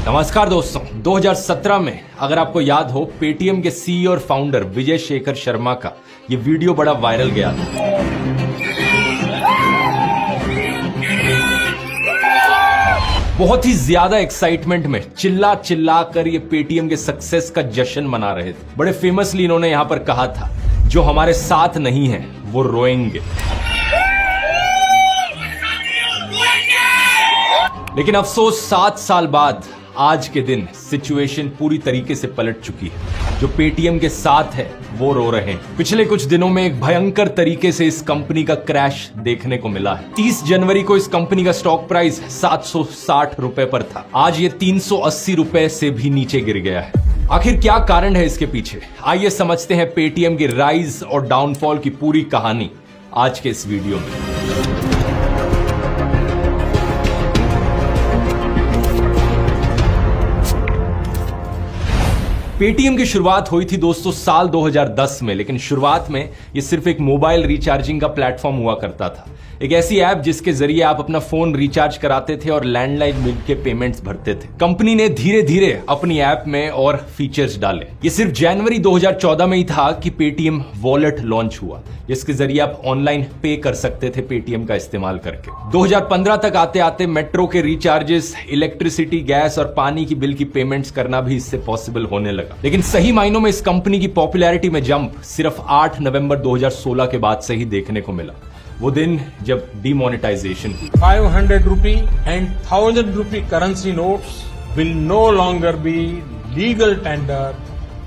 नमस्कार दोस्तों, 2017 में अगर आपको याद हो पेटीएम के सीईओ और फाउंडर विजय शेखर शर्मा का ये वीडियो बड़ा वायरल गया था। बहुत ही ज्यादा एक्साइटमेंट में चिल्ला चिल्ला कर ये पेटीएम के सक्सेस का जश्न मना रहे थे। बड़े फेमसली इन्होंने यहां पर कहा था, जो हमारे साथ नहीं है वो रोएंगे। लेकिन अफसोस 7 साल बाद आज के दिन सिचुएशन पूरी तरीके से पलट चुकी है। जो पेटीएम के साथ है वो रो रहे हैं। पिछले कुछ दिनों में एक भयंकर तरीके से इस कंपनी का क्रैश देखने को मिला है। 30 जनवरी को इस कंपनी का स्टॉक प्राइस 760 रुपए पर था। आज ये 380 रुपए से भी नीचे गिर गया है। आखिर क्या कारण है इसके पीछे? आइए समझते हैं पेटीएम की राइज और डाउनफॉल की पूरी कहानी आज के इस वीडियो में। पेटीएम की शुरुआत हुई थी दोस्तों साल 2010 में, लेकिन शुरुआत में ये सिर्फ एक मोबाइल रिचार्जिंग का प्लेटफॉर्म हुआ करता था। एक ऐसी ऐप जिसके जरिए आप अपना फोन रिचार्ज कराते थे और लैंडलाइन बिल के पेमेंट्स भरते थे। कंपनी ने धीरे धीरे अपनी ऐप में और फीचर्स डाले। ये सिर्फ जनवरी 2014 में ही था कि पेटीएम वॉलेट लॉन्च हुआ, जिसके जरिए आप ऑनलाइन पे कर सकते थे पेटीएम का इस्तेमाल करके। 2015 तक आते आते मेट्रो के रिचार्जेस, इलेक्ट्रिसिटी, गैस और पानी की बिल की पेमेंट्स करना भी इससे पॉसिबल होने लगा। लेकिन सही मायनों में इस कंपनी की पॉपुलैरिटी में जंप सिर्फ 8 नवंबर 2016 के बाद से ही देखने को मिला। वो दिन जब डिमोनेटाइजेशन हुई। 500 rupee and 1000 rupee currency notes will no longer be legal tender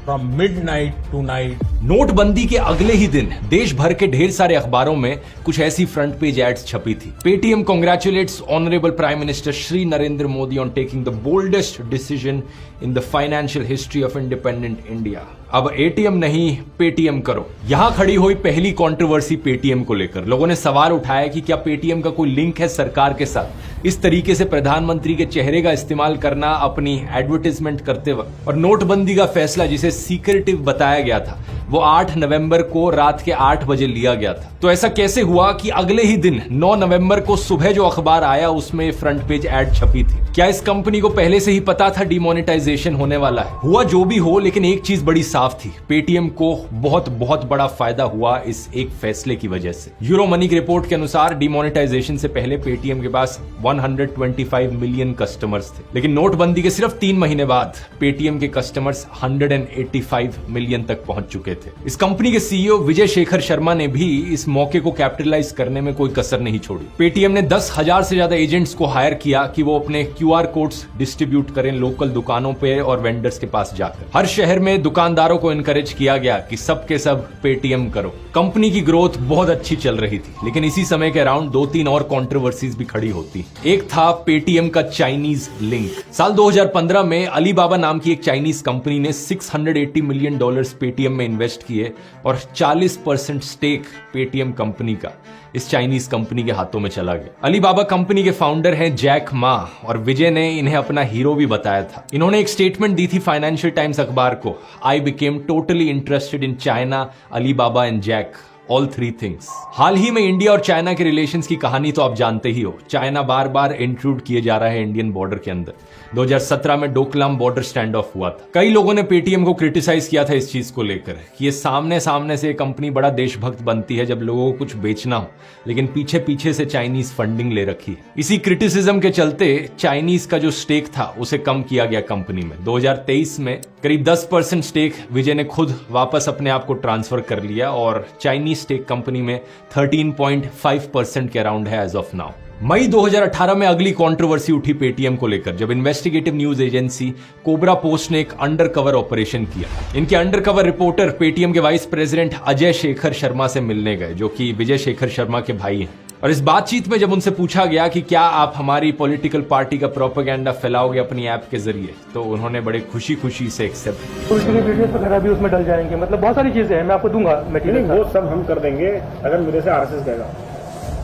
from midnight to night. नोटबंदी के अगले ही दिन देश भर के ढेर सारे अखबारों में कुछ ऐसी फ्रंट पेज एड्स छपी थी। Paytm congratulates honourable prime minister Shri Narendra Modi on taking the boldest decision in the financial history of independent India. अब एटीएम नहीं, पेटीएम करो। यहां खड़ी हुई पहली कंट्रोवर्सी पेटीएम को लेकर। लोगों ने सवाल उठाया कि क्या पेटीएम का कोई लिंक है सरकार के साथ। इस तरीके से प्रधानमंत्री के चेहरे का इस्तेमाल करना अपनी एडवर्टाइजमेंट करते वक्त, और नोटबंदी का फैसला जिसे सीक्रेटिव बताया गया था वो 8 नवंबर को रात के 8 बजे लिया गया था। तो ऐसा कैसे हुआ कि अगले ही दिन 9 नवंबर को सुबह जो अखबार आया उसमें फ्रंट पेज एड छपी थी? क्या इस कंपनी को पहले से ही पता था डिमोनेटाइजेशन होने वाला है? हुआ जो भी हो, लेकिन एक चीज बड़ी साफ थी, पेटीएम को बहुत बड़ा फायदा हुआ इस एक फैसले की वजह से। यूरो मनी की रिपोर्ट के अनुसार डिमोनेटाइजेशन से पहले पेटीएम के पास 125 मिलियन कस्टमर्स थे, लेकिन नोटबंदी के सिर्फ 3 महीने बाद पेटीएम के कस्टमर्स 185 मिलियन तक पहुंच चुके थे। इस कंपनी के सीईओ विजय शेखर शर्मा ने भी इस मौके को कैपिटलाइज करने में कोई कसर नहीं छोड़ी। पेटीएम ने 10,000 से ज्यादा एजेंट्स को हायर किया कि वो अपने क्यूआर कोड्स डिस्ट्रीब्यूट करें लोकल दुकानों पे और वेंडर्स के पास जाकर। हर शहर में दुकानदारों को एनकरेज किया गया कि सब के सब पेटीएम करो। कंपनी की ग्रोथ बहुत अच्छी चल रही थी, लेकिन इसी समय के अराउंड 2-3 और कंट्रोवर्सीज भी खड़ी होती। एक था पेटीएम का चाइनीज लिंक। साल 2015 में अलीबाबा नाम की एक चाइनीज कंपनी ने $680 मिलियन पेटीएम में इन्वेस्ट किए और 40% स्टेक पेटीएम कंपनी का इस चाइनीज कंपनी के हाथों में चला गया। अलीबाबा कंपनी के फाउंडर हैं जैक मा, और विजय ने इन्हें अपना हीरो भी बताया था। इन्होंने एक स्टेटमेंट दी थी फाइनेंशियल टाइम्स अखबार को, I became totally interested in China, Alibaba and Jack, all 3 things. हाल ही में इंडिया और चाइना के रिलेशंस की कहानी तो आप जानते ही हो। चाइना बार बार इंट्रूड किए जा रहा है इंडियन बॉर्डर के अंदर। 2017 में डोकलाम बॉर्डर स्टैंड ऑफ हुआ था। कई लोगों ने पेटीएम को क्रिटिसाइज किया था इस चीज को लेकर कि ये सामने से कंपनी बड़ा देशभक्त बनती है जब लोगों को कुछ बेचना हो, लेकिन पीछे से चाइनीज फंडिंग ले रखी है। इसी क्रिटिसिज्म के चलते चाइनीज का जो स्टेक था उसे कम किया गया कंपनी में। 2023 में करीब 10% स्टेक विजय ने खुद वापस अपने आप को ट्रांसफर कर लिया और चाइनीज स्टेक कंपनी में 13.5% के अराउंड है एज ऑफ नाउ। मई 2018 में अगली कंट्रोवर्सी उठी पेटीएम को लेकर, जब investigative news agency cobra post ने एक अंडरकवर ऑपरेशन किया। इनके अंडरकवर रिपोर्टर पेटीएम के वाइस प्रेसिडेंट अजय शेखर शर्मा से मिलने गए, जो कि विजय शेखर शर्मा के भाई हैं। और इस बातचीत में जब उनसे पूछा गया कि क्या आप हमारी पॉलिटिकल पार्टी का प्रोपेगेंडा फैलाओगे अपनी ऐप के जरिए, तो उन्होंने बड़े खुशी से एक्सेप्ट तो इसलिए वीडियोस वगैरह भी उसमें डल जाएंगे। मतलब बहुत सारी चीजें हैं, मैं आपको दूंगा मटेरियल। वो सब हम कर देंगे अगर मेरे से आरएसएस गएगा,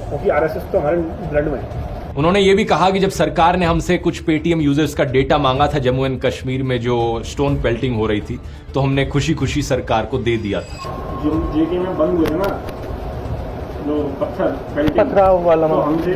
क्योंकि आरएसएस तो हमारे ब्लड में है। उन्होंने ये भी कहा कि जब सरकार ने हमसे कुछ पेटीएम यूजर्स का डेटा मांगा था जम्मू एंड कश्मीर में जो स्टोन पेल्टिंग हो रही थी, तो हमने खुशी सरकार को दे दिया था। जो जेके में बंद हुए थे ना, जो पत्थर वाला, तो हमसे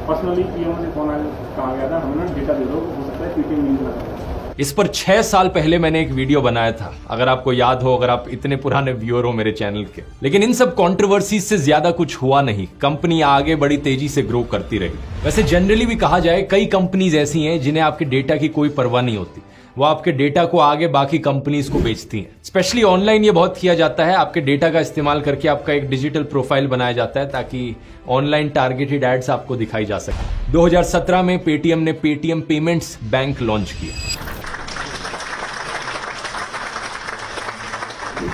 पर्सनली पीएम से फोन कहा गया था, हमें डेटा दे दो, लगता है पेटीएम नहीं बना? इस पर 6 साल पहले मैंने एक वीडियो बनाया था, अगर आपको याद हो, अगर आप इतने पुराने व्यूअर हो मेरे चैनल के। लेकिन इन सब कंट्रोवर्सीज से ज्यादा कुछ हुआ नहीं, कंपनी आगे बड़ी तेजी से ग्रो करती रही। वैसे जनरली भी कहा जाए, कई कंपनीज ऐसी हैं जिन्हें आपके डेटा की कोई परवाह नहीं होती, वो आपके डेटा को आगे बाकी कंपनीज को बेचती हैं। स्पेशली ऑनलाइन ये बहुत किया जाता है, आपके डेटा का इस्तेमाल करके आपका एक डिजिटल प्रोफाइल बनाया जाता है ताकि ऑनलाइन टारगेटेड एड्स आपको दिखाई जा सके। 2017 में पेटीएम ने पेटीएम पेमेंट्स बैंक लॉन्च किया।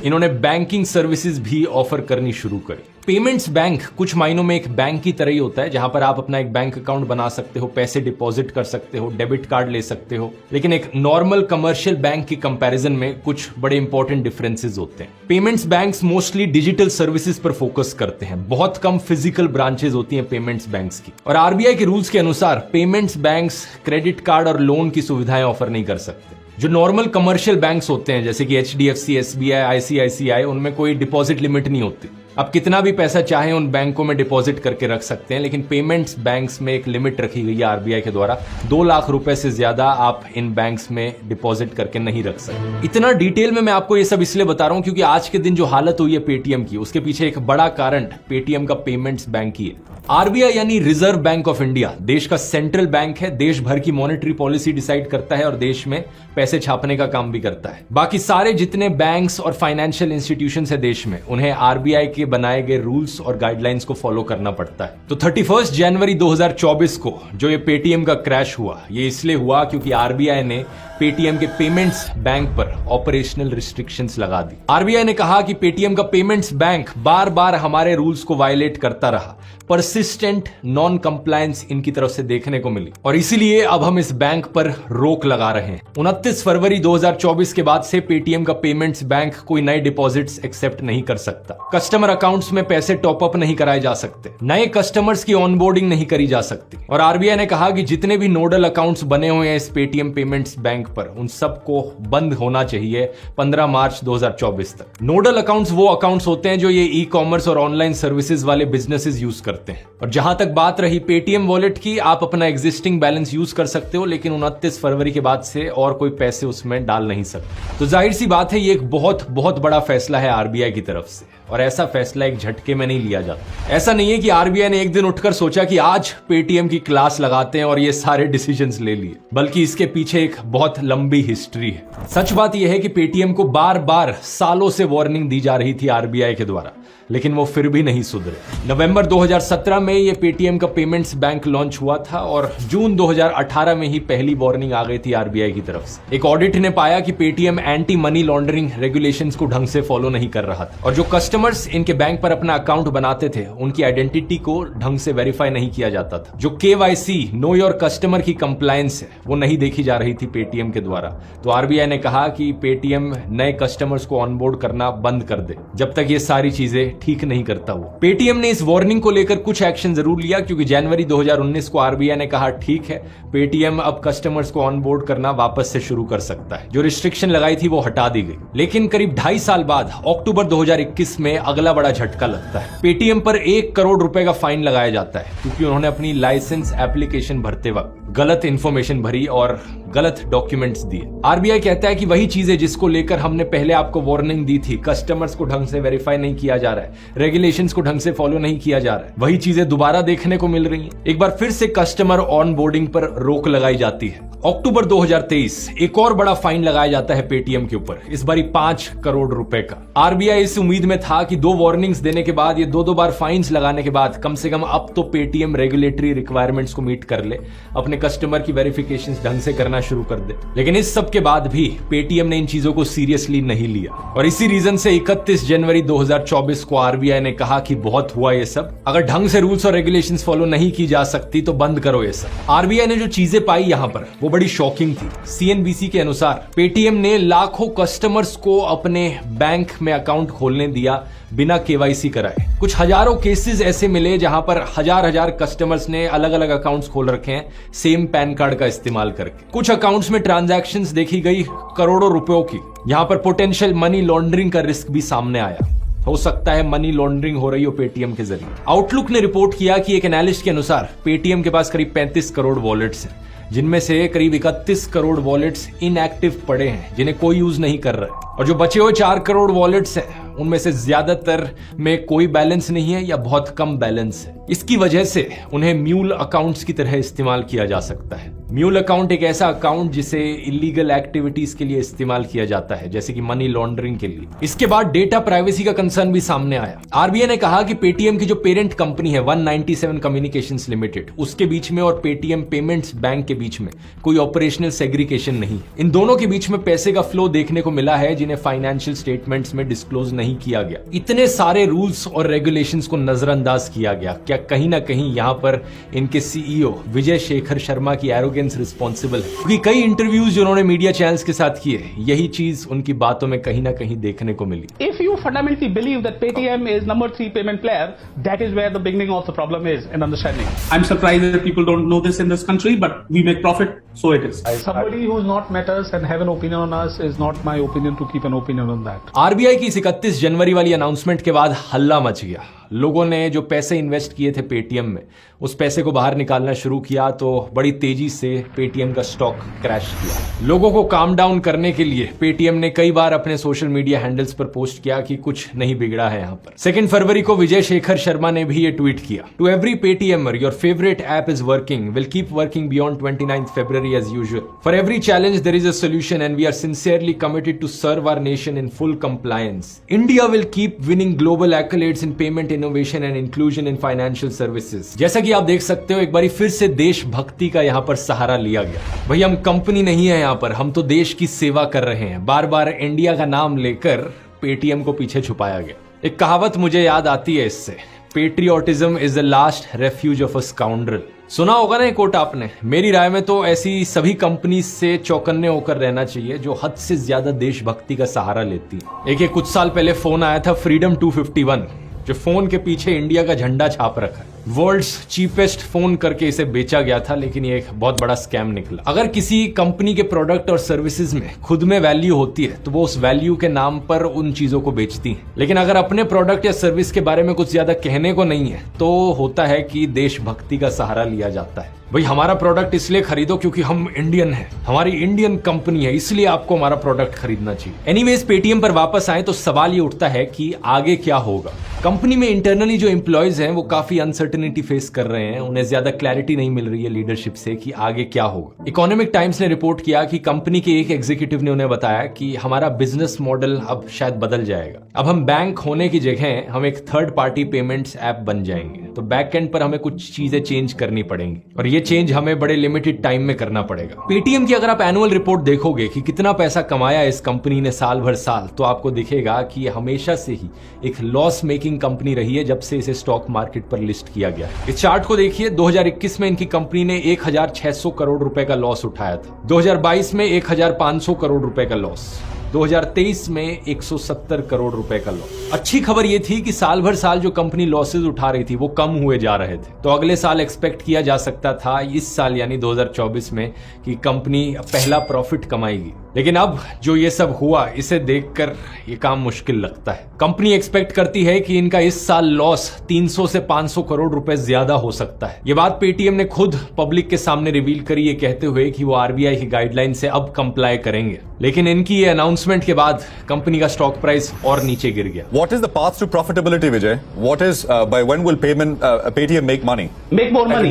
इन्होंने बैंकिंग सर्विसेज भी ऑफर करनी शुरू करी। पेमेंट्स बैंक कुछ मायनों में एक बैंक की तरह ही होता है, जहां पर आप अपना एक बैंक अकाउंट बना सकते हो, पैसे डिपॉजिट कर सकते हो, डेबिट कार्ड ले सकते हो। लेकिन एक नॉर्मल कमर्शियल बैंक की कंपैरिजन में कुछ बड़े इंपॉर्टेंट डिफरेंसेस होते हैं। Payments banks mostly digital services पर फोकस करते हैं, बहुत कम फिजिकल ब्रांचेस होती हैं पेमेंट्स बैंक्स की। और आरबीआई के रूल्स के अनुसार पेमेंट्स बैंक्स क्रेडिट कार्ड और लोन की सुविधाएं ऑफर नहीं कर सकते। जो नॉर्मल कमर्शियल बैंक्स होते हैं जैसे कि एचडीएफसी, एसबीआई, आईसीआईसीआई, उनमें कोई डिपॉजिट लिमिट नहीं होती। आप कितना भी पैसा चाहें उन बैंकों में डिपॉजिट करके रख सकते हैं, लेकिन पेमेंट्स बैंक्स में एक लिमिट रखी गई है आरबीआई के द्वारा, 2 लाख रुपए से ज्यादा आप इन बैंक्स में डिपॉजिट करके नहीं रख सकते। इतना डिटेल में मैं आपको ये सब इसलिए बता रहा हूं क्योंकि आज के दिन जो हालत हुई है पेटीएम की, उसके पीछे एक बड़ा कारण पेटीएम का पेमेंट्स बैंक ही है। आरबीआई यानी रिजर्व बैंक ऑफ इंडिया देश का सेंट्रल बैंक है, देश भर की मॉनेटरी पॉलिसी डिसाइड करता है और देश में पैसे छापने का काम भी करता है। बाकी सारे जितने बैंक्स और फाइनेंशियल इंस्टीट्यूशंस है देश में, उन्हें आरबीआई के बनाए गए रूल्स और गाइडलाइंस को फॉलो करना पड़ता है। तो 31 जनवरी 2024 को जो ये पेटीएम का क्रैश हुआ, ये इसलिए हुआ क्योंकि आरबीआई ने पेटीएम के पेमेंट्स बैंक पर ऑपरेशनल रिस्ट्रिक्शंस लगा दी। आरबीआई ने कहा कि पेटीएम का पेमेंट्स बैंक बार बार हमारे रूल्स को वायलेट करता रहा, परसिस्टेंट नॉन कंप्लायंस इनकी तरफ से देखने को मिली और इसीलिए अब हम इस बैंक पर रोक लगा रहे हैं। 29 फरवरी 2024 के बाद से पेटीएम का पेमेंट्स बैंक कोई नए डिपॉजिट्स एक्सेप्ट नहीं कर सकता, कस्टमर अकाउंट्स में पैसे टॉप अप नहीं कराए जा सकते, नए कस्टमर्स की ऑनबोर्डिंग नहीं करी जा सकती। और आरबीआई ने कहा कि जितने भी नोडल अकाउंट्स बने हुए हैं इस पेटीएम पेमेंट्स बैंक पर, उन सबको बंद होना चाहिए 15 मार्च 2024 तक। नोडल अकाउंट्स वो अकाउंट्स होते हैं जो ये ई कॉमर्स और ऑनलाइन सर्विसेज वाले बिजनेसेस यूज करते हैं। और जहां तक बात रही पेटीएम वॉलेट की, आप अपना एग्जिस्टिंग बैलेंस यूज कर सकते हो, लेकिन 29 फरवरी के बाद से और कोई पैसे उसमें डाल नहीं सकते। तो जाहिर सी बात है ये एक बहुत बहुत बड़ा फैसला है आरबीआई की तरफ से, और ऐसा फैसला एक झटके में नहीं लिया जाता। ऐसा नहीं है कि आरबीआई ने एक दिन उठकर सोचा कि आज पेटीएम की क्लास लगाते हैं और ये सारे डिसीजंस ले लिए, बल्कि इसके पीछे एक बहुत लंबी हिस्ट्री है। सच बात यह है कि पेटीएम को बार बार सालों से वार्निंग दी जा रही थी आरबीआई के द्वारा, लेकिन वो फिर भी नहीं सुधरे। नवंबर 2017 में ये पेटीएम का पेमेंट्स बैंक लॉन्च हुआ था और जून 2018 में ही पहली वार्निंग आ गई थी आरबीआई की तरफ से। एक ऑडिट ने पाया कि Paytm anti money laundering regulations को ढंग से फॉलो नहीं कर रहा था और जो कस्टमर्स इनके बैंक पर अपना अकाउंट बनाते थे उनकी आइडेंटिटी को ढंग से वेरीफाई नहीं किया जाता था। जो केवाईसी नो योर कस्टमर की कंप्लायंस है वो नहीं देखी जा रही थी पेटीएम के द्वारा। तो आरबीआई ने कहा कि पेटीएम नए कस्टमर्स को ऑनबोर्ड करना बंद कर दे जब तक ये सारी चीजें ठीक नहीं करता वो। पेटीएम ने इस वार्निंग को लेकर कुछ एक्शन जरूर लिया, क्योंकि जनवरी 2019 को आरबीआई ने कहा ठीक है, पेटीएम अब कस्टमर्स को ऑनबोर्ड करना वापस से शुरू कर सकता है। जो रिस्ट्रिक्शन लगाई थी वो हटा दी गई। लेकिन करीब 2.5 साल बाद अक्टूबर 2021 में अगला बड़ा झटका लगता है। पेटीएम पर 1 करोड़ रुपए का फाइन लगाया जाता है क्योंकि उन्होंने अपनी लाइसेंस एप्लीकेशन भरते वक्त गलत इंफॉर्मेशन भरी और गलत डॉक्यूमेंट्स दिए। आरबीआई कहता है कि वही चीजें जिसको लेकर हमने पहले आपको वार्निंग दी थी, कस्टमर्स को ढंग से वेरीफाई नहीं किया जा रहा है, रेगुलेशंस को ढंग से फॉलो नहीं किया जा रहा है, वही चीजें दोबारा देखने को मिल रही हैं। एक बार फिर से कस्टमर ऑन बोर्डिंग पर रोक लगाई जाती है। अक्टूबर 2023 एक और बड़ा फाइन लगाया जाता है पेटीएम के ऊपर, इस बारी 5 करोड़ रुपए का। आरबीआई इस उम्मीद में था कि 2 वार्निंग्स देने के बाद, ये 2 बार फाइन्स लगाने के बाद कम से कम अब तो पेटीएम रेगुलेटरी रिक्वायरमेंट्स को मीट कर ले, अपने कस्टमर की वेरिफिकेशंस ढंग से करना शुरू कर दे। लेकिन इस सब के बाद भी पेटीएम ने इन चीजों को सीरियसली नहीं लिया और इसी रीजन से 31 जनवरी 2024 को आरबीआई ने कहा कि बहुत हुआ ये सब, अगर ढंग से रूल्स और रेगुलेशंस फॉलो नहीं की जा सकती तो बंद करो ये सब। आरबीआई ने जो चीजें पाई यहां पर वो बड़ी शॉकिंग थी। सीएनबीसी के अनुसार पेटीएम ने लाखों कस्टमर्स को अपने बैंक में अकाउंट खोलने दिया बिना केवाईसी कराए। कुछ हजारों केसेस ऐसे मिले जहां पर हजार कस्टमर्स ने अलग अलग अकाउंट्स खोल रखे हैं सेम पैन कार्ड का इस्तेमाल करके। कुछ अकाउंट्स में ट्रांजैक्शंस देखी गई करोड़ों रुपयों की। यहां पर पोटेंशियल मनी लॉन्ड्रिंग का रिस्क भी सामने आया। हो सकता है मनी लॉन्ड्रिंग हो रही हो पेटीएम के जरिए। आउटलुक ने रिपोर्ट किया कि एक एनालिस्ट के अनुसार पेटीएम के पास करीब 35 करोड़ वॉलेट्स हैं जिनमें से करीब 31 करोड़ वॉलेट्स इनएक्टिव पड़े हैं जिन्हें कोई यूज नहीं कर रहा है, और जो बचे हुए 4 करोड़ वॉलेट्स हैं उनमें से ज्यादातर में कोई बैलेंस नहीं है या बहुत कम बैलेंस है। इसकी वजह से उन्हें म्यूल अकाउंट्स की तरह इस्तेमाल किया जा सकता है। म्यूल अकाउंट एक ऐसा अकाउंट जिसे इलीगल एक्टिविटीज के लिए इस्तेमाल किया जाता है, जैसे कि मनी लॉन्ड्रिंग के लिए। इसके बाद डेटा प्राइवेसी का कंसर्न भी सामने आया। आरबीआई ने कहा कि पेटीएम की जो पेरेंट कंपनी है 197 कम्युनिकेशंस लिमिटेड, उसके बीच में और पेटीएम पेमेंट्स बैंक के बीच में कोई ऑपरेशनल सेग्रीगेशन नहीं। इन दोनों के बीच में पैसे का फ्लो देखने को मिला है जिन्हें फाइनेंशियल स्टेटमेंट्स में डिस्क्लोज नहीं किया गया। इतने सारे रूल्स और रेगुलेशंस को नजरअंदाज किया गया। क्या कहीं ना कहीं यहां पर इनके सीईओ विजय शेखर शर्मा की एरोगेंस रिस्पॉन्सिबल है? क्योंकि कई इंटरव्यूज जो उन्होंने मीडिया चैनल्स के साथ किए, यही चीज उनकी बातों में कहीं ना कहीं देखने को मिली। If you fundamentally believe that Paytm is number 3 payment player, that is where the beginning of the problem is in understanding. I'm surprised that people don't know this in this country, but we make profit, so it is. Somebody who's not met us and have an opinion on us is not my opinion to keep an opinion on that. RBI की इस 31 जनवरी वाली announcement के बाद हल्ला much गया। लोगों ने जो पैसे इन्वेस्ट किए थे पेटीएम में, उस पैसे को बाहर निकालना शुरू किया तो बड़ी तेजी से पेटीएम का स्टॉक क्रैश किया। लोगों को काम डाउन करने के लिए पेटीएम ने कई बार अपने सोशल मीडिया हैंडल्स पर पोस्ट किया कि कुछ नहीं बिगड़ा है यहाँ पर। 2 फरवरी को विजय शेखर शर्मा ने भी ये ट्वीट किया, to every Paytmer your favourite app is working, will keep working beyond 29 February as usual. For every challenge there is a solution and we are sincerely committed to serve our nation in full compliance. India will keep winning global accolades in payment innovation and inclusion in financial services. जैसा कि आप देख सकते हो, एक बारी फिर से देशभक्ति का यहाँ पर सहारा लिया गया। भाई हम कंपनी नहीं है यहाँ पर, हम तो देश की सेवा कर रहे हैं। बार बार इंडिया का नाम लेकर पेटीएम को पीछे छुपाया गया। एक कहावत मुझे याद आती है इससे, patriotism is the last refuge of a scoundrel. सुना होगा ना ये कोट आपने। मेरी राय में तो ऐसी सभी कंपनी से चौकन्ने होकर रहना चाहिए जो हद से ज्यादा देशभक्ति का सहारा लेती है। एक कुछ साल पहले फोन आया था फ्रीडम 251, जो फोन के पीछे इंडिया का झंडा छाप रखा है। वर्ल्ड्स चीपेस्ट फोन करके इसे बेचा गया था, लेकिन ये एक बहुत बड़ा स्कैम निकला। अगर किसी कंपनी के प्रोडक्ट और सर्विसेज में खुद में वैल्यू होती है तो वो उस वैल्यू के नाम पर उन चीजों को बेचती है, लेकिन अगर अपने प्रोडक्ट या सर्विस के बारे में कुछ ज्यादा कहने को नहीं है तो होता है कि देशभक्ति का सहारा लिया जाता है। भाई हमारा प्रोडक्ट इसलिए खरीदो क्योंकि हम इंडियन हैं, हमारी इंडियन कंपनी है, इसलिए आपको हमारा प्रोडक्ट खरीदना चाहिए। एनीवेज पेटीएम पर वापस आए तो सवाल ये उठता है कि आगे क्या होगा। कंपनी में इंटरनली जो एम्प्लॉयज हैं वो काफी अनसर्टेनिटी फेस कर रहे हैं। उन्हें ज्यादा क्लैरिटी नहीं मिल रही है लीडरशिप से कि आगे क्या होगा। इकोनॉमिक टाइम्स ने रिपोर्ट किया कि कंपनी के एक एग्जीक्यूटिव ने उन्हें बताया कि हमारा बिजनेस मॉडल अब शायद बदल जाएगा। अब हम बैंक होने की जगह हम एक थर्ड पार्टी पेमेंट्स ऐप बन जाएंगे। तो बैक एंड पर हमें कुछ चीजें चेंज करनी पड़ेंगी और ये चेंज हमें बड़े लिमिटेड टाइम में करना पड़ेगा। पेटीएम की अगर आप एनुअल रिपोर्ट देखोगे कि कितना पैसा कमाया इस कंपनी ने साल भर साल, तो आपको दिखेगा कि ये हमेशा से ही एक लॉस मेकिंग कंपनी रही है जब से इसे स्टॉक मार्केट पर लिस्ट किया गया। इस चार्ट को देखिए, 2021 में इनकी कंपनी ने 1600 करोड़ रुपए का लॉस उठाया था, 2022 में 1500 करोड़ रुपए का लॉस, 2023 में 170 करोड़ रुपए का लॉस। अच्छी खबर यह थी कि साल भर साल जो कंपनी लॉसेज उठा रही थी वो कम हुए जा रहे थे। तो अगले साल एक्सपेक्ट किया जा सकता था इस साल यानी 2024 में कि कंपनी पहला प्रॉफिट कमाएगी। लेकिन अब जो ये सब हुआ, इसे देखकर ये काम मुश्किल लगता है। कंपनी एक्सपेक्ट करती है कि इनका इस साल लॉस 300 से 500 करोड़ रुपए ज्यादा हो सकता है। ये बात पेटीएम ने खुद पब्लिक के सामने रिवील करी, ये कहते हुए कि वो आरबीआई की गाइडलाइन से अब कंप्लाई करेंगे। लेकिन इनकी ये अनाउंसमेंट के बाद कंपनी का स्टॉक प्राइस और नीचे गिर गया। What is the path to profitability, Vijay? What is by when will Paytm make money? Make more money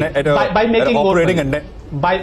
by making more money.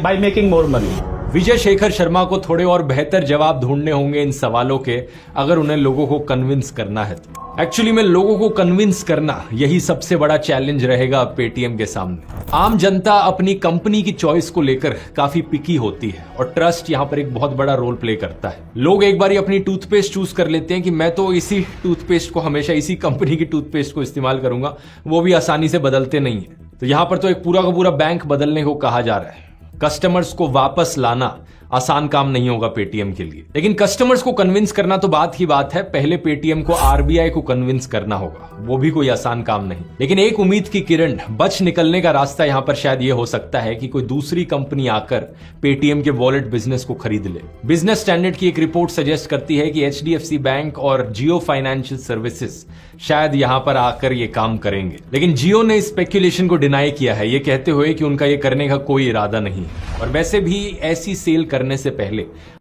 By making more money. Vijay Shekhar Sharma को थोड़े और बेहतर जवाब ढूंढने होंगे इन सवालों के, अगर उन्हें लोगों को कन्विंस करना है तो। एक्चुअली में लोगों को कन्विंस करना यही सबसे बड़ा चैलेंज रहेगा पेटीएम के सामने। आम जनता अपनी कंपनी की चॉइस को लेकर काफी पिकी होती है और ट्रस्ट यहाँ पर एक बहुत बड़ा रोल प्ले करता है। लोग एक बार अपनी टूथपेस्ट चूज कर लेते हैं कि मैं तो इसी टूथपेस्ट को हमेशा इसी कंपनी की टूथपेस्ट को इस्तेमाल करूंगा, वो भी आसानी से बदलते नहीं है। तो यहाँ पर तो एक पूरा का पूरा बैंक बदलने को कहा जा रहा है। कस्टमर्स को वापस लाना आसान काम नहीं होगा पेटीएम के लिए। लेकिन कस्टमर्स को कन्विंस करना तो बात की बात है, पहले पेटीएम को आरबीआई को कन्विंस करना होगा, वो भी कोई आसान काम नहीं। लेकिन एक उम्मीद की किरण, बच निकलने का रास्ता यहां पर शायद ये हो सकता है कि कोई दूसरी कंपनी आकर पेटीएम के वॉलेट बिजनेस को खरीद ले। बिजनेस स्टैंडर्ड की एक रिपोर्ट सजेस्ट करती है कि एचडीएफसी बैंक और जियो फाइनेंशियल सर्विसेज शायद यहां पर आकर ये काम करेंगे। लेकिन जियो ने इस स्पेक्यूलेशन को डिनाई किया है, ये कहते हुए कि उनका ये करने का कोई इरादा नहीं है। और वैसे भी ऐसी सेल करने से पहले